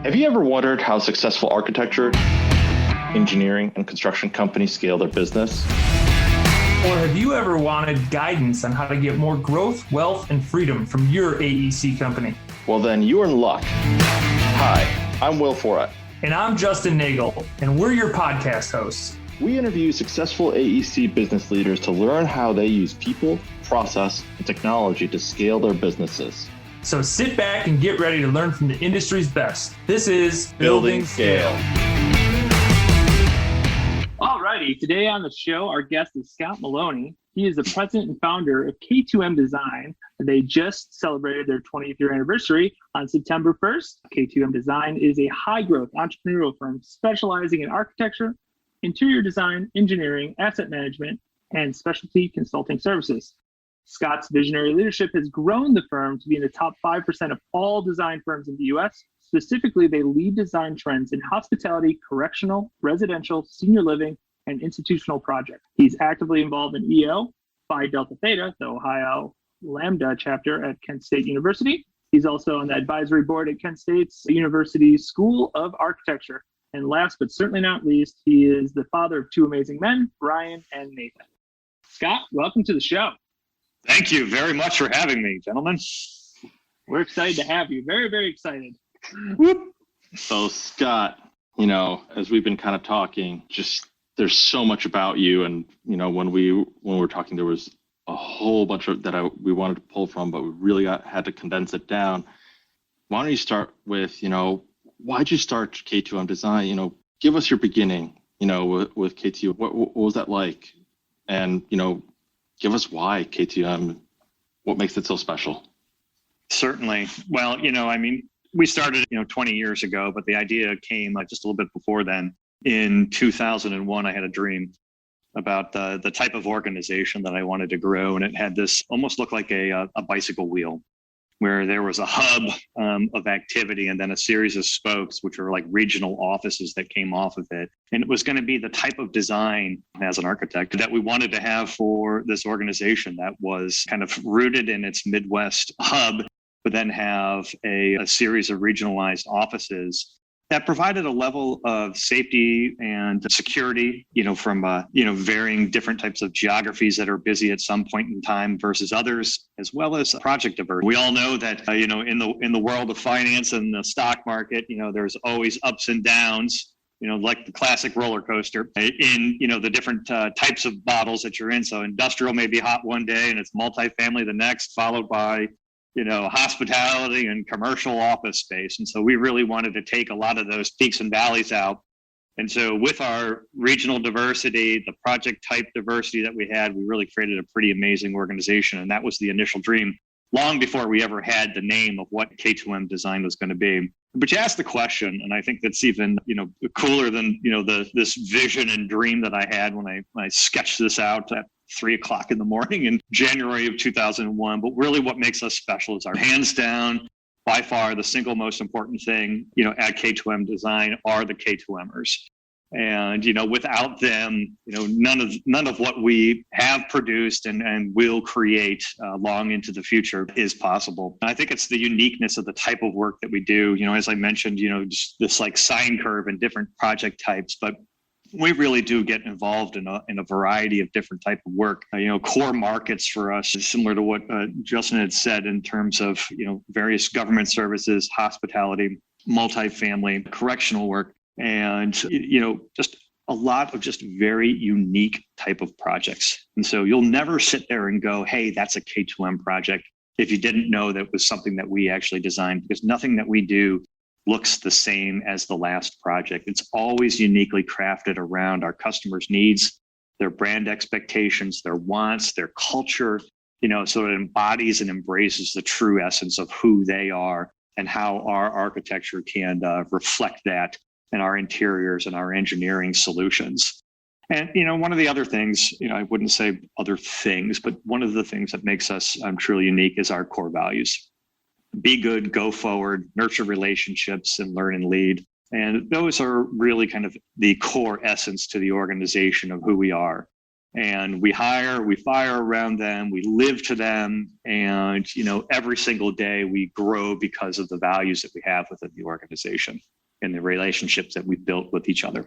Have you ever wondered how successful architecture, engineering, and construction companies scale their business? Or have you ever wanted guidance on how to get more growth, wealth, and freedom from your AEC company? Well, then you're in luck. Hi, I'm Will Foret. And I'm Justin Neagle, and we're your podcast hosts. We interview successful AEC business leaders to learn how they use people, process, and technology to scale their businesses. So sit back and get ready to learn from the industry's best. This is Building Scale. Alrighty, today on the show, our guest is Scott Maloney. He is the president and founder of K2M Design. They just celebrated their 20th year anniversary on September 1st. K2M Design is a high-growth entrepreneurial firm specializing in architecture, interior design, engineering, asset management, and specialty consulting services. Scott's visionary leadership has grown the firm to be in the top 5% of all design firms in the U.S. Specifically, they lead design trends in hospitality, correctional, residential, senior living, and institutional projects. He's actively involved in EO, Phi Delta Theta, the Ohio Lambda chapter at Kent State University. He's also on the advisory board at Kent State's University School of Architecture. And last but certainly not least, he is the father of two amazing men, Brian and Nathan. Scott, welcome to the show. Thank you very much for having me, gentlemen. We're excited to have you. Very, very excited. Whoop. So Scott, as we've been kind of talking, there's so much about you. And, when we were talking, there was a whole bunch of we wanted to pull from, but we really had to condense it down. Why don't you start with, why'd you start K2M Design? Give us your beginning, with K2. What was that like? And, give us why K2M, what makes it so special? Certainly. Well, we started, 20 years ago, but the idea came just a little bit before then. In 2001, I had a dream about the type of organization that I wanted to grow. And it had this almost looked like a bicycle wheel, where there was a hub of activity and then a series of spokes, which were like regional offices that came off of it. And it was going to be the type of design as an architect that we wanted to have for this organization that was kind of rooted in its Midwest hub, but then have a series of regionalized offices that provided a level of safety and security, from varying different types of geographies that are busy at some point in time versus others, as well as project diversity. We all know that in the world of finance and the stock market, there's always ups and downs, like the classic roller coaster in the different types of models that you're in. So industrial may be hot one day and it's multifamily the next, followed by hospitality and commercial office space. And so we really wanted to take a lot of those peaks and valleys out. And so with our regional diversity, the project type diversity that we had, we really created a pretty amazing organization. And that was the initial dream, long before we ever had the name of what K2M Design was going to be. But you asked the question, and I think that's even, cooler than, this vision and dream that I had when I sketched this out at 3:00 in the morning in January of 2001. But really what makes us special is our hands down, by far the single most important thing, at K2M Design are the K2Mers. And, without them, none of what we have produced and will create long into the future is possible. And I think it's the uniqueness of the type of work that we do, as I mentioned, just this like sine curve and different project types, but we really do get involved in a variety of different type of work. Core markets for us is similar to what Justin had said in terms of, various government services, hospitality, multifamily, correctional work, and, just a lot of just very unique type of projects. And so you'll never sit there and go, hey, that's a K2M project, if you didn't know that was something that we actually designed, because nothing that we do looks the same as the last project. It's always uniquely crafted around our customers' needs, their brand expectations, their wants, their culture, so it embodies and embraces the true essence of who they are and how our architecture can reflect that in our interiors and our engineering solutions. And, one of the other things, I wouldn't say other things, but one of the things that makes us truly unique is our core values. Be good, go forward, nurture relationships, and learn and lead. And those are really kind of the core essence to the organization of who we are. And we hire, we fire around them, we live to them. And, every single day we grow because of the values that we have within the organization. and the relationships that we've built with each other.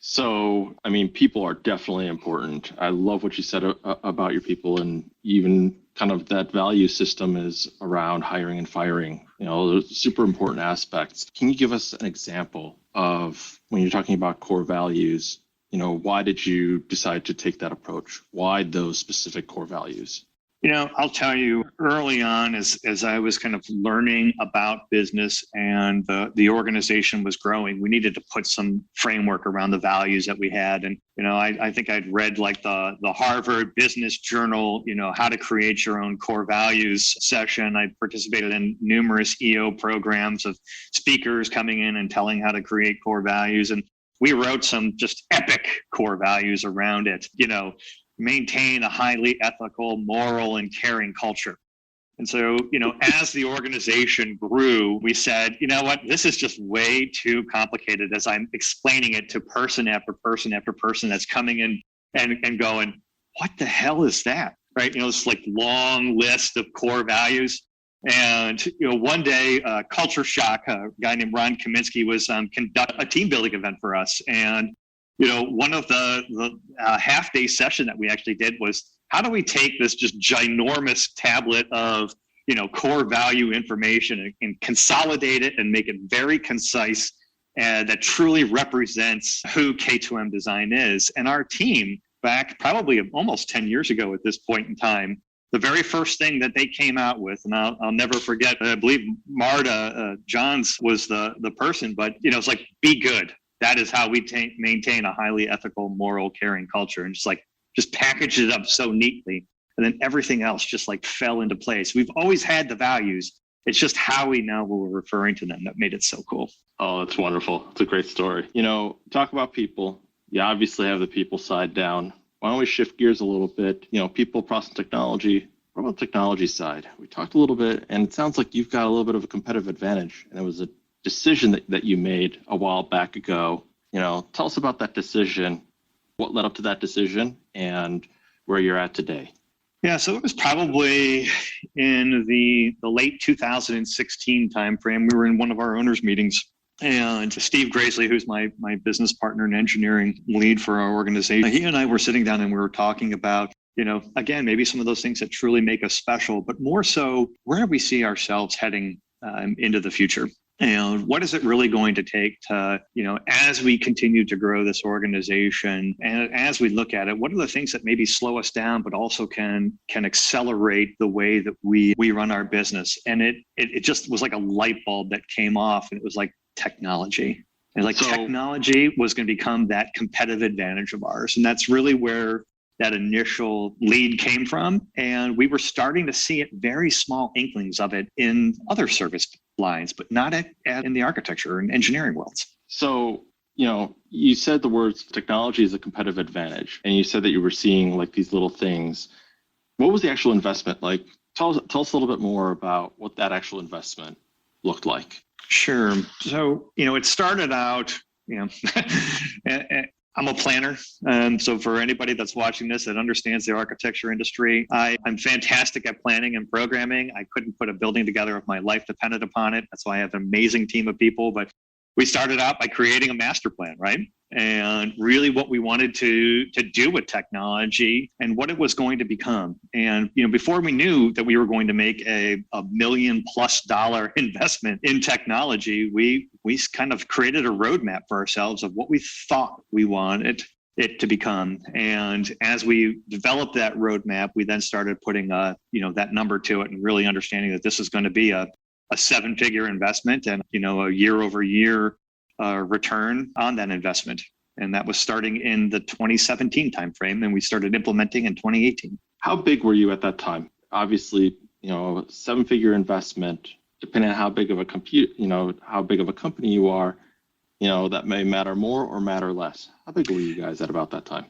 So, I mean, people are definitely important. I love what you said about your people, and even kind of that value system is around hiring and firing. Those super important aspects. Can you give us an example of when you're talking about core values? Why did you decide to take that approach? Why those specific core values? I'll tell you, early on, as I was kind of learning about business and the organization was growing, we needed to put some framework around the values that we had. And, I think I'd read like the Harvard Business Journal, how to create your own core values session. I participated in numerous EO programs of speakers coming in and telling how to create core values. And we wrote some just epic core values around it, maintain a highly ethical, moral, and caring culture. And so, as the organization grew, we said, you know what, this is just way too complicated as I'm explaining it to person after person after person that's coming in and going, what the hell is that? Right? It's like long list of core values. And, one day, Culture Shock, a guy named Ron Kaminsky was conduct a team building event for us. And one of the half-day session that we actually did was, how do we take this just ginormous tablet of, core value information and consolidate it and make it very concise and that truly represents who K2M Design is. And our team, back probably almost 10 years ago at this point in time, the very first thing that they came out with, and I'll never forget, I believe Marta Johns was the person, but, it's like, be good. That is how we maintain a highly ethical, moral, caring culture, and just package it up so neatly. And then everything else just like fell into place. We've always had the values. It's just how we now were referring to them that made it so cool. Oh, that's wonderful. It's a great story. Talk about people. You obviously have the people side down. Why don't we shift gears a little bit? People, process, technology. What about the technology side? We talked a little bit, and it sounds like you've got a little bit of a competitive advantage, and it was a decision that you made a while back ago. Tell us about that decision, what led up to that decision, and where you're at today. Yeah, so it was probably in the late 2016 timeframe. We were in one of our owners' meetings, and Steve Graisley, who's my business partner and engineering lead for our organization, he and I were sitting down and we were talking about, again, maybe some of those things that truly make us special, but more so, where do we see ourselves heading into the future? And what is it really going to take to, as we continue to grow this organization and as we look at it, what are the things that maybe slow us down, but also can accelerate the way that we run our business? And it just was like a light bulb that came off, and it was like technology. And technology was going to become that competitive advantage of ours. And that's really where that initial lead came from. And we were starting to see it, very small inklings of it in other service lines, but not in the architecture and engineering worlds. So, you said the words technology is a competitive advantage, and you said that you were seeing like these little things. What was the actual investment like? Tell us a little bit more about what that actual investment looked like. Sure. So, it started out, I'm a planner. So for anybody that's watching this that understands the architecture industry, I'm fantastic at planning and programming. I couldn't put a building together if my life depended upon it. That's why I have an amazing team of people. But we started out by creating a master plan, right? And really what we wanted to do with technology and what it was going to become. And, before we knew that we were going to make a $1 million+ investment in technology, we kind of created a roadmap for ourselves of what we thought we wanted it to become. And as we developed that roadmap, we then started putting that number to it and really understanding that this is going to be a 7-figure investment and, a year-over-year return on that investment. And that was starting in the 2017 timeframe, and we started implementing in 2018. How big were you at that time? Obviously, a 7-figure investment, depending on how big of a how big of a company you are, that may matter more or matter less. How big were you guys at about that time?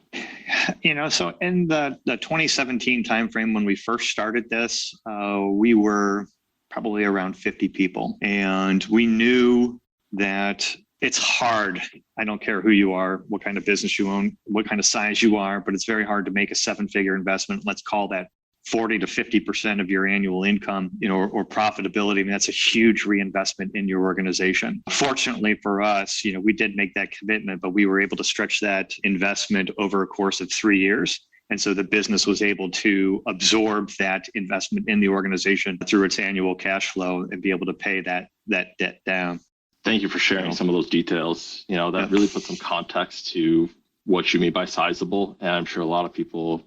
So in the 2017 timeframe, when we first started this, we were probably around 50 people. And we knew that it's hard. I don't care who you are, what kind of business you own, what kind of size you are, but it's very hard to make a 7-figure investment. Let's call that 40 to 50% of your annual income, or profitability. I mean, that's a huge reinvestment in your organization. Fortunately for us, we did make that commitment, but we were able to stretch that investment over a course of 3 years. And so the business was able to absorb that investment in the organization through its annual cash flow and be able to pay that debt down. Thank you for sharing some of those details. That really puts some context to what you mean by sizable. And I'm sure a lot of people,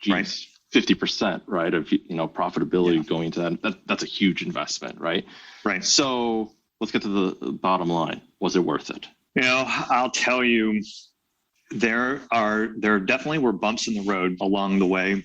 geez, 50%, right, of profitability going into that's a huge investment, right? Right. So let's get to the bottom line. Was it worth it? I'll tell you, there definitely were bumps in the road along the way.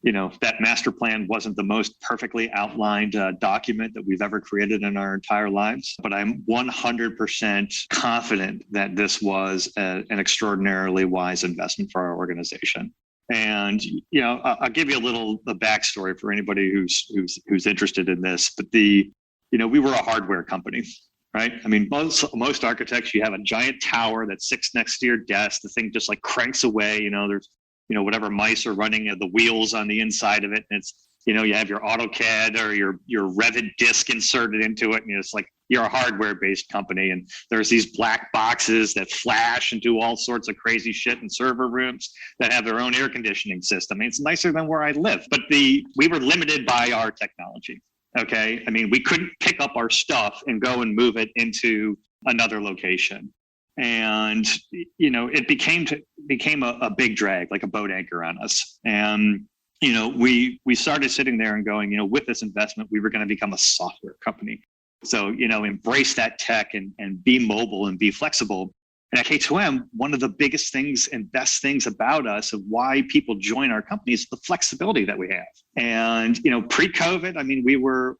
That master plan wasn't the most perfectly outlined document that we've ever created in our entire lives, but I'm 100% confident that this was an extraordinarily wise investment for our organization. And I'll give you the backstory for anybody who's interested in this. But we were a hardware company, right? I mean, most architects, you have a giant tower that sits next to your desk. The thing just like cranks away. There's whatever mice are running the wheels on the inside of it, and it's you have your AutoCAD or your Revit disk inserted into it, and it's like you're a hardware-based company, and there's these black boxes that flash and do all sorts of crazy shit in server rooms that have their own air conditioning system. I mean, it's nicer than where I live, but we were limited by our technology. Okay, I mean, we couldn't pick up our stuff and go and move it into another location. And it became a big drag, like a boat anchor on us. And we started sitting there and going, with this investment, we were going to become a software company. So embrace that tech and be mobile and be flexible. And at K2M, one of the biggest things and best things about us of why people join our company is the flexibility that we have. And pre-COVID, I mean, we were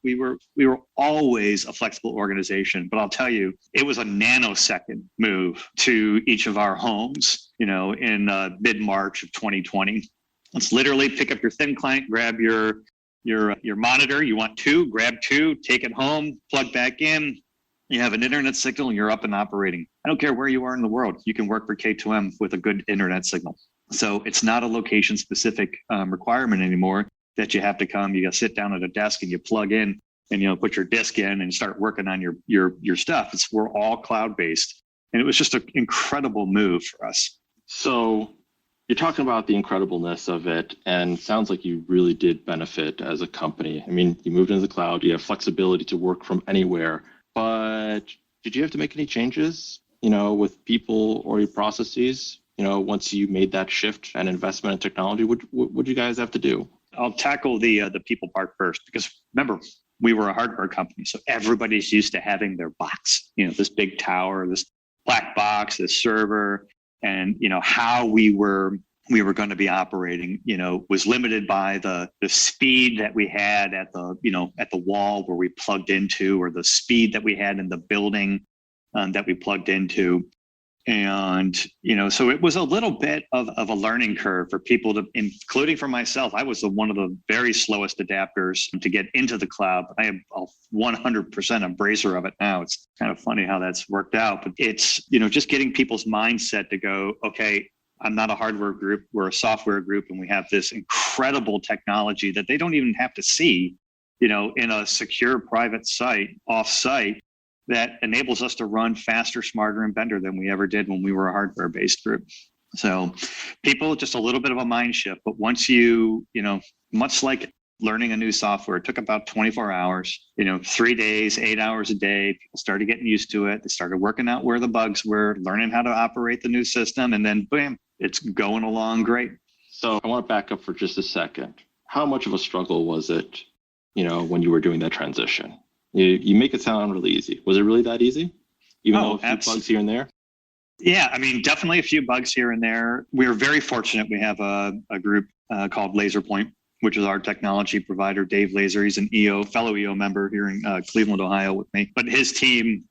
always a flexible organization. But I'll tell you, it was a nanosecond move to each of our homes. In mid-March of 2020. Let's literally pick up your thin client, grab your monitor. You want two, grab two, take it home, plug back in. You have an internet signal and you're up and operating. I don't care where you are in the world. You can work for K2M with a good internet signal. So it's not a location specific requirement anymore that you have to come. You got to sit down at a desk and you plug in and, put your disk in and start working on your stuff. We're all cloud based. And it was just an incredible move for us. So you're talking about the incredibleness of it, and sounds like you really did benefit as a company. I mean, you moved into the cloud, you have flexibility to work from anywhere. But did you have to make any changes, with people or your processes, once you made that shift and investment in technology? What you guys have to do? I'll tackle the people part first, because remember, we were a hardware company. So everybody's used to having their box, this big tower, this black box, this server, and, how we were going to be operating, was limited by the speed that we had at the wall where we plugged into, or the speed that we had in the building that we plugged into. And, so it was a little bit of a learning curve for people including for myself. I was one of the very slowest adapters to get into the cloud. I am a 100% embracer of it now. It's kind of funny how that's worked out, but it's, just getting people's mindset to go, okay, I'm not a hardware group, we're a software group, and we have this incredible technology that they don't even have to see, in a secure private site, off-site, that enables us to run faster, smarter, and better than we ever did when we were a hardware-based group. So people, just a little bit of a mind shift, but once you, much like learning a new software, it took about 24 hours, 3 days, 8 hours a day. People started getting used to it. They started working out where the bugs were, learning how to operate the new system, and then bam, it's going along great. So I want to back up for just a second. How much of a struggle was it, when you were doing that transition? You make it sound really easy. Was it really that easy? Even though a few bugs here and there? Yeah, I mean, definitely a few bugs here and there. We're very fortunate. We have a group called LaserPoint, which is our technology provider. Dave Laser, he's an fellow EO member here in Cleveland, Ohio with me. But his team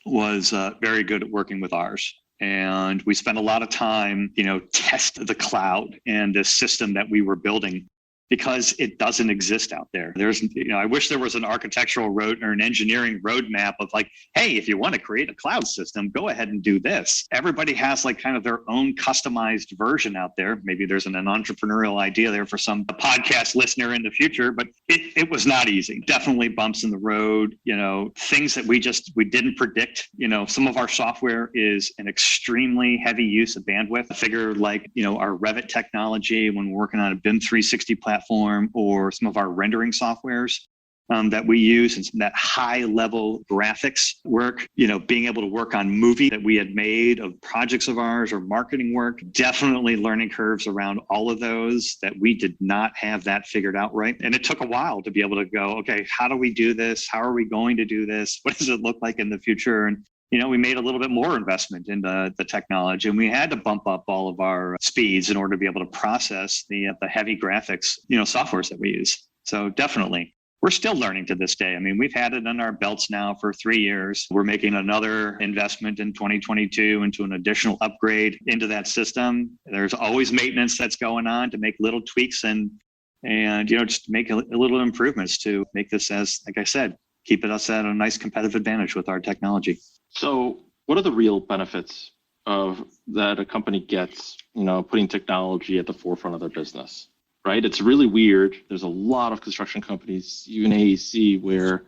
was very good at working with ours. And we spent a lot of time, test the cloud and the system that we were building. because it doesn't exist out there. I wish there was an architectural road or an engineering roadmap of like, hey, if you want to create a cloud system, go ahead and do this. Everybody has like kind of their own customized version out there. Maybe there's an entrepreneurial idea there for some podcast listener in the future, but it was not easy. Definitely bumps in the road, things that we didn't predict. Some of our software is an extremely heavy use of bandwidth. I figure like, our Revit technology when we're working on a BIM 360 platform, or some of our rendering softwares that we use, and some of that high level graphics work, being able to work on movie that we had made of projects of ours or marketing work, definitely learning curves around all of those that we did not have that figured out right. And it took a while to be able to go, okay, how do we do this? How are we going to do this? What does it look like in the future? And we made a little bit more investment in the technology, and we had to bump up all of our speeds in order to be able to process the heavy graphics, softwares that we use. So definitely, we're still learning to this day. I mean, we've had it on our belts now for 3 years. We're making another investment in 2022 into an additional upgrade into that system. There's always maintenance that's going on to make little tweaks and just make a little improvements to make this, as like I said, keep us at a nice competitive advantage with our technology. So what are the real benefits of that a company gets, putting technology at the forefront of their business, right? It's really weird. There's a lot of construction companies, even AEC, where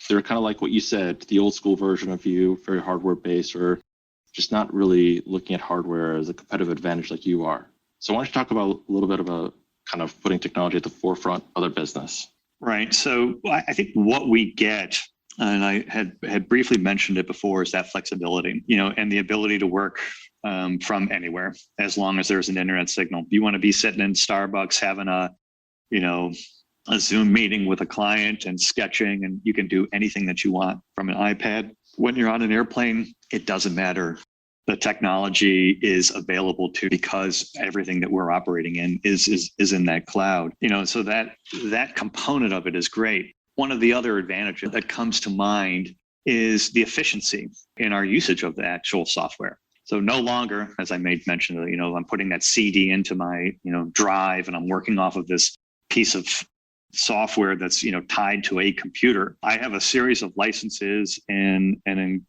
they're kind of like what you said, the old school version of you, very hardware based, or just not really looking at hardware as a competitive advantage like you are. So why don't you talk about a little bit about kind of putting technology at the forefront of their business? Right. So I think what we get, and I had briefly mentioned it before, is that flexibility, and the ability to work from anywhere as long as there's an internet signal. You want to be sitting in Starbucks having a Zoom meeting with a client and sketching, and you can do anything that you want from an iPad. When you're on an airplane, it doesn't matter. The technology is available to, because everything that we're operating in is in that cloud. So that component of it is great. One of the other advantages that comes to mind is the efficiency in our usage of the actual software. So no longer, as I made mention, I'm putting that CD into my drive, and I'm working off of this piece of software that's tied to a computer. I have a series of licenses and a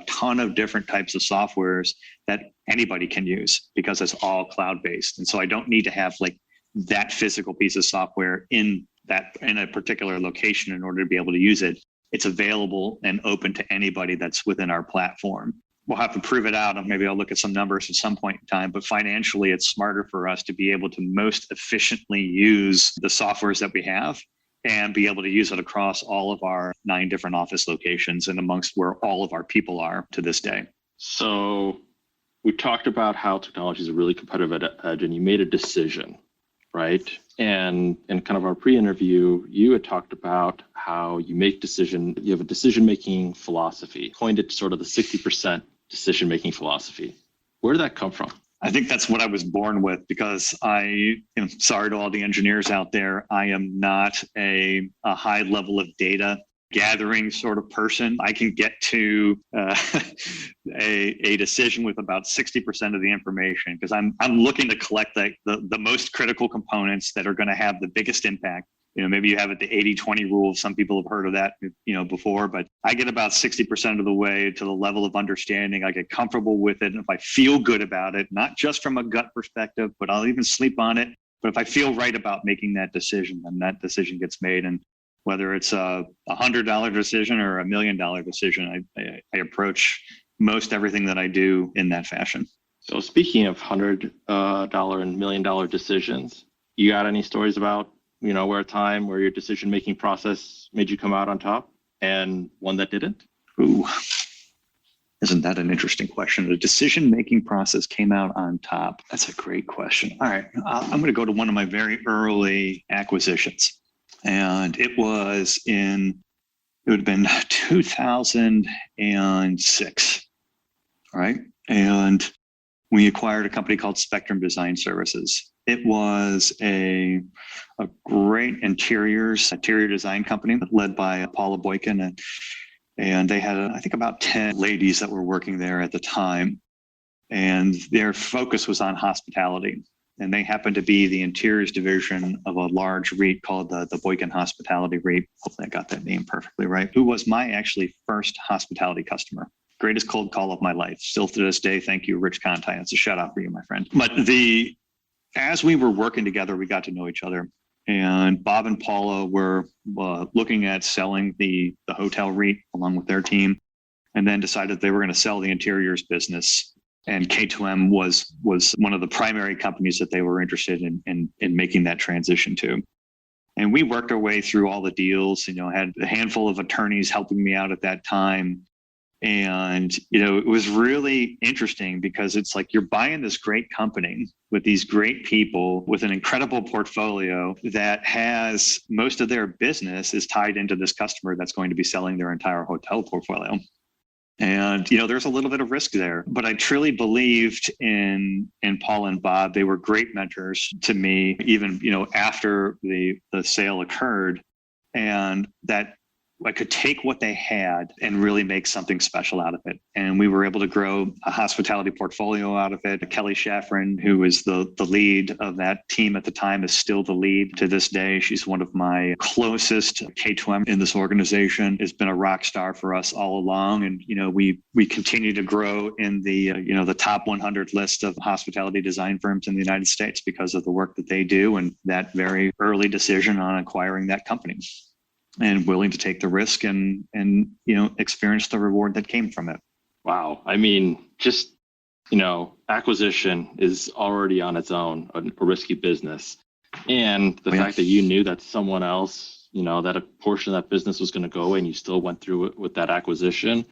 ton of different types of softwares that anybody can use, because it's all cloud-based. And so I don't need to have like that physical piece of software in a particular location in order to be able to use it. It's available and open to anybody that's within our platform. We'll have to prove it out, and maybe I'll look at some numbers at some point in time, but financially it's smarter for us to be able to most efficiently use the softwares that we have and be able to use it across all of our 9 different office locations and amongst where all of our people are to this day. So we talked about how technology is a really competitive edge, and you made a decision, right? And in kind of our pre-interview, you had talked about how you have a decision-making philosophy, coined it sort of the 60% decision-making philosophy. Where did that come from? I think that's what I was born with, because sorry to all the engineers out there, I am not a high level of data gathering sort of person. I can get to a decision with about 60% of the information, because I'm looking to collect the most critical components that are going to have the biggest impact. Maybe you have it the 80-20 rule. Some people have heard of that, before, but I get about 60% of the way to the level of understanding. I get comfortable with it. And if I feel good about it, not just from a gut perspective, but I'll even sleep on it. But if I feel right about making that decision, then that decision gets made. And whether it's a $100 decision or $1 million decision, I approach most everything that I do in that fashion. So speaking of $100 and $1 million decisions, you got any stories about where a time where your decision-making process made you come out on top, and one that didn't? Ooh, isn't that an interesting question? The decision-making process came out on top. That's a great question. All right, I'm going to go to one of my very early acquisitions, and it would have been 2006, all right? And we acquired a company called Spectrum Design Services. It was a great interior design company led by Paula Boykin, and they had, I think, about 10 ladies that were working there at the time, and their focus was on hospitality. and they happen to be the interiors division of a large REIT called the Boykin Hospitality REIT. Hopefully I got that name perfectly right. Who was my actually first hospitality customer. Greatest cold call of my life. Still to this day, thank you, Rich Conti. That's a shout out for you, my friend. But as we were working together, we got to know each other. And Bob and Paula were looking at selling the hotel REIT along with their team, and then decided they were going to sell the interiors business. And K2M was one of the primary companies that they were interested in making that transition to. And we worked our way through all the deals, had a handful of attorneys helping me out at that time. And, it was really interesting because it's like you're buying this great company with these great people with an incredible portfolio that has most of their business is tied into this customer that's going to be selling their entire hotel portfolio. And, there's a little bit of risk there, but I truly believed in Paul and Bob. They were great mentors to me, even, after the sale occurred, and that I could take what they had and really make something special out of it. And we were able to grow a hospitality portfolio out of it. Kelly Shaffrin, who was the lead of that team at the time, is still the lead to this day. She's one of my closest K2M in this organization, has been a rock star for us all along. And, we continue to grow in the top 100 list of hospitality design firms in the United States because of the work that they do and that very early decision on acquiring that company. And willing to take the risk and experience the reward that came from it. Wow. I mean, just, acquisition is already on its own a risky business. And the fact that you knew that someone else, that a portion of that business was going to go away and you still went through it with that acquisition.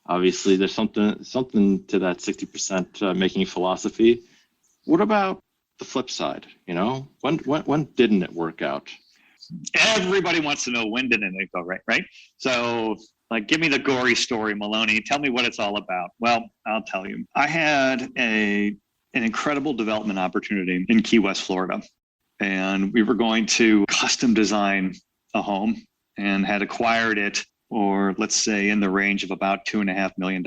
Obviously, there's something to that 60% making philosophy. What about the flip side? When didn't it work out? Everybody wants to know when didn't it go right? So, give me the gory story, Maloney. Tell me what it's all about. Well, I'll tell you. I had an incredible development opportunity in Key West, Florida, and we were going to custom design a home and had acquired it, or let's say in the range of about $2.5 million.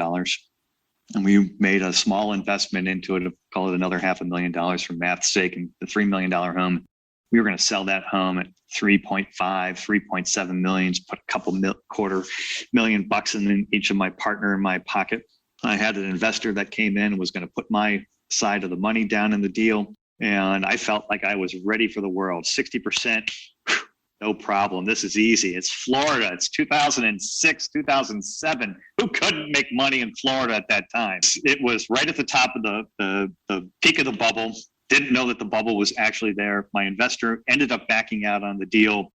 And we made a small investment into it, call it another $500,000 for math's sake, and the $3 million home. We were going to sell that home at 3.7 million, put a couple $250,000 in each of my partner in my pocket. I had an investor that came in and was going to put my side of the money down in the deal. And I felt like I was ready for the world. 60%, no problem. This is easy. It's Florida. It's 2006, 2007. Who couldn't make money in Florida at that time? It was right at the top of the peak of the bubble. Didn't know that the bubble was actually there. My investor ended up backing out on the deal.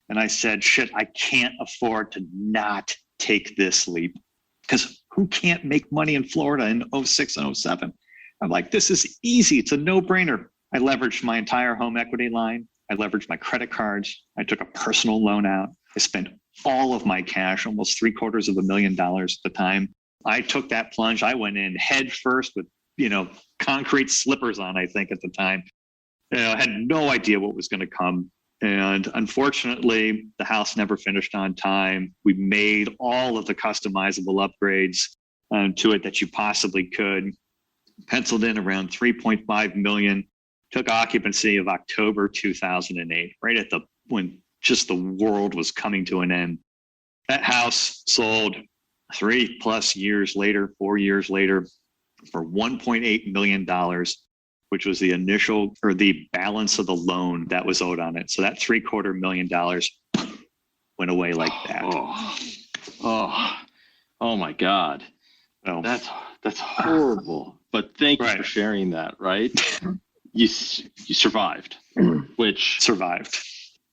And I said, shit, I can't afford to not take this leap. Because who can't make money in Florida in 06 and 07? I'm like, this is easy. It's a no-brainer. I leveraged my entire home equity line. I leveraged my credit cards. I took a personal loan out. I spent all of my cash, almost $750,000 at the time. I took that plunge. I went in head first with concrete slippers on, I think at the time. I had no idea what was going to come. And unfortunately, the house never finished on time. We made all of the customizable upgrades to it that you possibly could. Penciled in around 3.5 million, took occupancy of October 2008, right at when just the world was coming to an end. That house sold 4 years later, for $1.8 million, which was the initial or the balance of the loan that was owed on it. So that $750,000 went away like that. Oh my God. So, that's horrible. But thank you for sharing that, right? You survived, which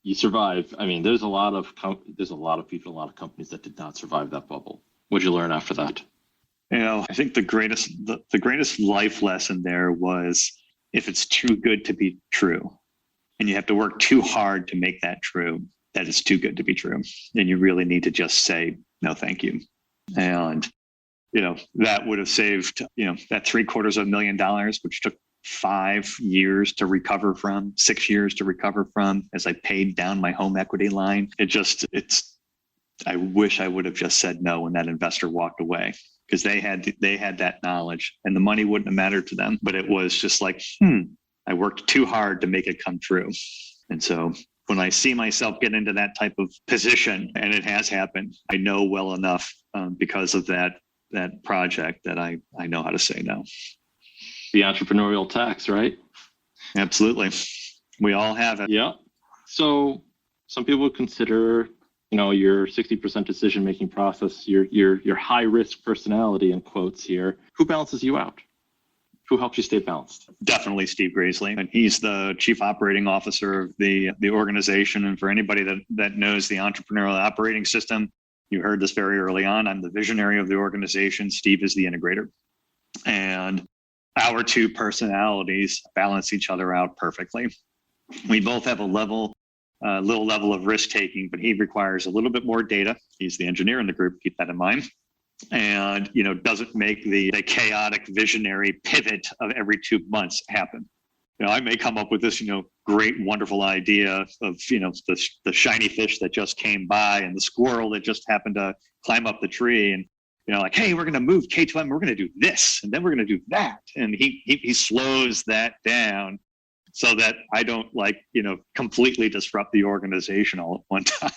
you survived. I mean, there's a lot of people, a lot of companies that did not survive that bubble. What'd you learn after that? I think the greatest life lesson there was if it's too good to be true and you have to work too hard to make that true, that it's too good to be true. Then you really need to just say, no, thank you. And, that would have saved, that $750,000, which took 5 years to recover from, 6 years to recover from as I paid down my home equity line. I wish I would have just said no when that investor walked away, because they had that knowledge and the money wouldn't have mattered to them. But it was just like, I worked too hard to make it come true. And so when I see myself get into that type of position, and it has happened, I know well enough because of that project that I know how to say no. The entrepreneurial tax, right? Absolutely. We all have it. Yeah. So some people consider, your 60% decision-making process, your high-risk personality in quotes here. Who balances you out? Who helps you stay balanced? Definitely Steve Graisley. And he's the chief operating officer of the organization. And for anybody that knows the entrepreneurial operating system, you heard this very early on. I'm the visionary of the organization. Steve is the integrator. And our two personalities balance each other out perfectly. We both have a little level of risk taking, but he requires a little bit more data. He's the engineer in the group, keep that in mind. And, doesn't make the chaotic visionary pivot of every 2 months happen. I may come up with this, great, wonderful idea of, the shiny fish that just came by and the squirrel that just happened to climb up the tree. And, like, hey, we're going to move K2M. We're going to do this. And then we're going to do that. And he slows that down so that I don't completely disrupt the organization all at one time.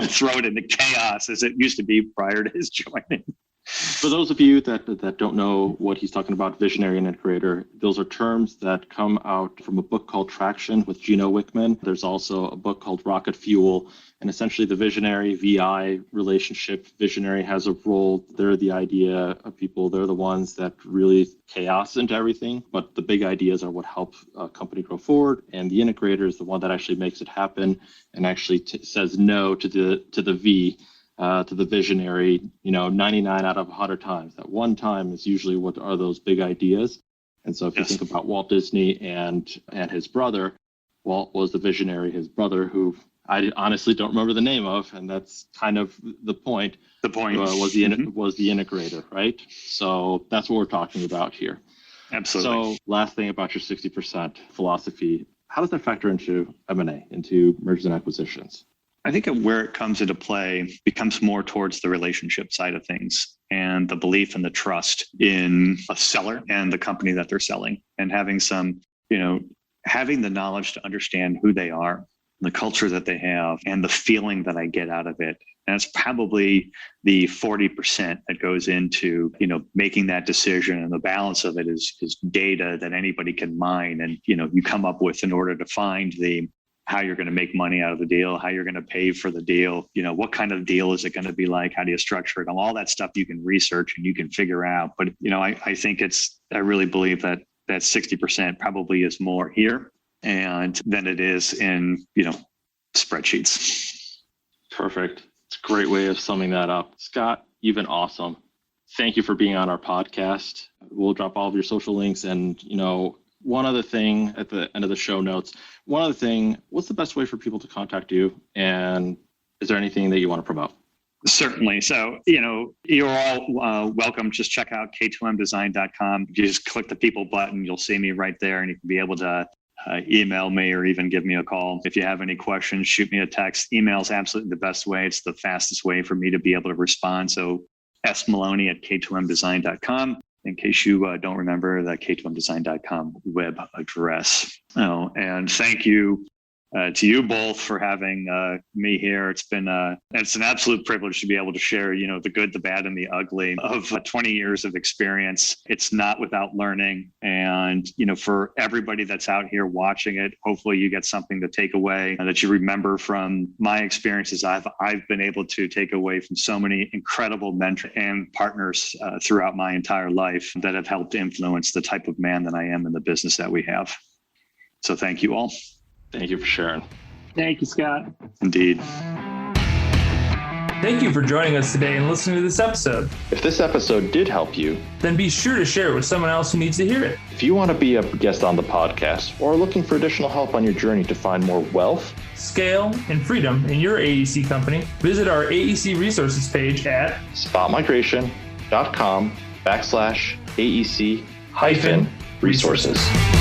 Throw it into chaos as it used to be prior to his joining. For those of you that don't know what he's talking about, visionary and integrator, those are terms that come out from a book called Traction with Gino Wickman. There's also a book called Rocket Fuel. And essentially the visionary VI relationship, visionary has a role. They're the idea of people. They're the ones that really chaos into everything. But the big ideas are what help a company grow forward. And the integrator is the one that actually makes it happen and actually says no to the V. To the visionary, 99 out of 100 times. That one time is usually what are those big ideas. And so if you think about Walt Disney and his brother, Walt was the visionary, his brother, who I honestly don't remember the name of, and that's kind of the point. The point was the integrator, right? So that's what we're talking about here. Absolutely. So last thing about your 60% philosophy, how does that factor into M&A, into mergers and acquisitions? I think where it comes into play becomes more towards the relationship side of things and the belief and the trust in a seller and the company that they're selling, and having having the knowledge to understand who they are, the culture that they have, and the feeling that I get out of it. And it's probably the 40% that goes into, making that decision. And the balance of it is data that anybody can mine and, you come up with in order to find how you're going to make money out of the deal, how you're going to pay for the deal, what kind of deal is it going to be like? How do you structure it? All that stuff you can research and you can figure out. But, I think I really believe that 60% probably is more here than it is in, spreadsheets. Perfect. It's a great way of summing that up. Scott, you've been awesome. Thank you for being on our podcast. We'll drop all of your social links and, one other thing at the end of the show notes, what's the best way for people to contact you? And is there anything that you want to promote? Certainly. So, you're all welcome. Just check out K2MDesign.com. You just click the people button. You'll see me right there, and you can be able to email me or even give me a call. If you have any questions, shoot me a text. Email is absolutely the best way. It's the fastest way for me to be able to respond. So Maloney@K2MDesign.com. In case you don't remember the K2MDesign.com web address. And thank you to you both for having me here. It's an absolute privilege to be able to share, the good, the bad, and the ugly of 20 years of experience. It's not without learning. And, for everybody that's out here watching it, hopefully you get something to take away and that you remember from my experiences. I've been able to take away from so many incredible mentors and partners throughout my entire life that have helped influence the type of man that I am in the business that we have. So thank you all. Thank you for sharing. Thank you, Scott. Indeed. Thank you for joining us today and listening to this episode. If this episode did help you, then be sure to share it with someone else who needs to hear it. If you want to be a guest on the podcast or are looking for additional help on your journey to find more wealth, scale, and freedom in your AEC company, visit our AEC resources page at spotmigration.com/AEC-resources.